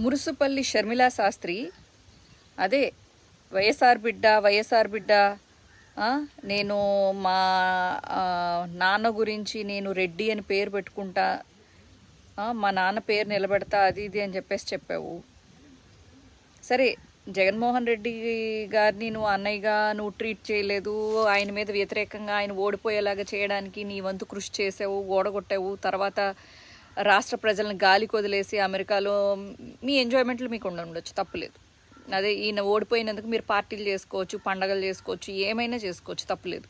మురుసుపల్లి షర్మిలా శాస్త్రి అదే వైఎస్ఆర్ బిడ్డ నేను మా నాన్న గురించి నేను రెడ్డి అని పేరు పెట్టుకుంటా, మా నాన్న పేరు నిలబెడతా, అది ఇది అని చెప్పావు. సరే, జగన్మోహన్ రెడ్డి గారిని నువ్వు అన్నయ్యగా నువ్వు ట్రీట్ చేయలేదు, ఆయన మీద వ్యతిరేకంగా ఆయన ఓడిపోయేలాగా చేయడానికి నీ వంతు కృషి చేసావు, ఓడగొట్టావు. తర్వాత రాష్ట్ర ప్రజలను గాలికి వదిలేసి అమెరికాలో మీ ఎంజాయ్మెంట్లు మీకు ఉండొచ్చు, తప్పులేదు. అదే ఈయన ఓడిపోయినందుకు మీరు పార్టీలు చేసుకోవచ్చు, పండగలు చేసుకోవచ్చు, ఏమైనా చేసుకోవచ్చు, తప్పులేదు.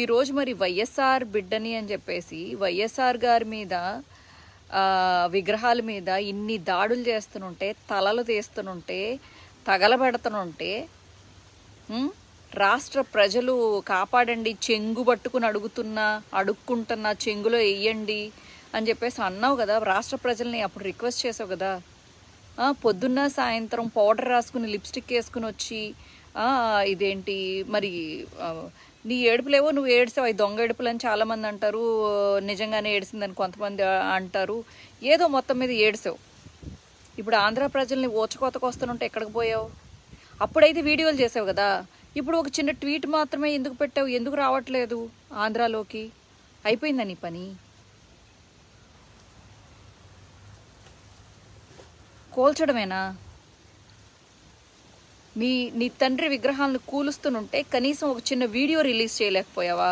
ఈరోజు మరి వైఎస్ఆర్ బిడ్డని అని చెప్పేసి వైఎస్ఆర్ గారి మీద విగ్రహాల మీద ఇన్ని దాడులు చేస్తుంటే, తలలు తీస్తుంటే, తగలబెడుతుంటే, రాష్ట్ర ప్రజలు కాపాడండి, చెంగు పట్టుకుని అడుక్కుంటున్నా, చెంగులో వెయ్యండి అని చెప్పేసి అన్నావు కదా. రాష్ట్ర ప్రజల్ని అప్పుడు రిక్వెస్ట్ చేసావు కదా. పొద్దున్న సాయంత్రం పౌడర్ రాసుకుని లిప్స్టిక్ వేసుకుని వచ్చి ఇదేంటి మరి నీ ఏడుపులేవో నువ్వు ఏడ్సావు, అవి దొంగ ఏడుపులు అని చాలామంది అంటారు, నిజంగానే ఏడిసిందని కొంతమంది అంటారు. ఏదో మొత్తం మీద ఏడ్సావు. ఇప్పుడు ఆంధ్ర ప్రజల్ని ఓచకోతకు వస్తుంటే ఎక్కడికి పోయావు? అప్పుడైతే వీడియోలు చేసావు కదా. ఇప్పుడు ఒక చిన్న ట్వీట్ మాత్రమే ఎందుకు పెట్టావు? ఎందుకు రావట్లేదు ఆంధ్రాలోకి? అయిపోయిందా నీ పని? కోల్చడమేనా? నీ తండ్రి విగ్రహాలను కూలుస్తుంటే కనీసం ఒక చిన్న వీడియో రిలీజ్ చేయలేకపోయావా?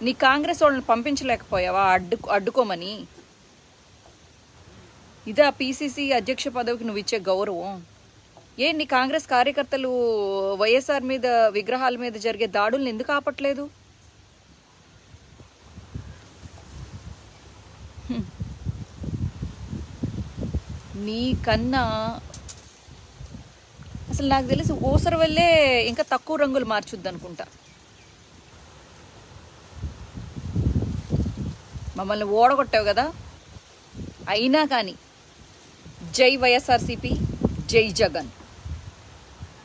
నీ కాంగ్రెస్ వాళ్ళని పంపించలేకపోయావా అడ్డుకోమని? ఇదా పిసిసి అధ్యక్ష పదవికి నువ్వు ఇచ్చే గౌరవం? నీ కాంగ్రెస్ కార్యకర్తలు వైఎస్ఆర్ మీద విగ్రహాల మీద జరిగే దాడుల్ని ఎందుకు ఆపట్లేదు? నీకన్నా అసలు నాకు తెలిసి ఊసర వల్లే ఇంకా తక్కువ రంగులు మార్చుద్ది అనుకుంటా. మమ్మల్ని ఓడగొట్టావు కదా. అయినా కానీ జై వైఎస్ఆర్సీపీ, జై జగన్.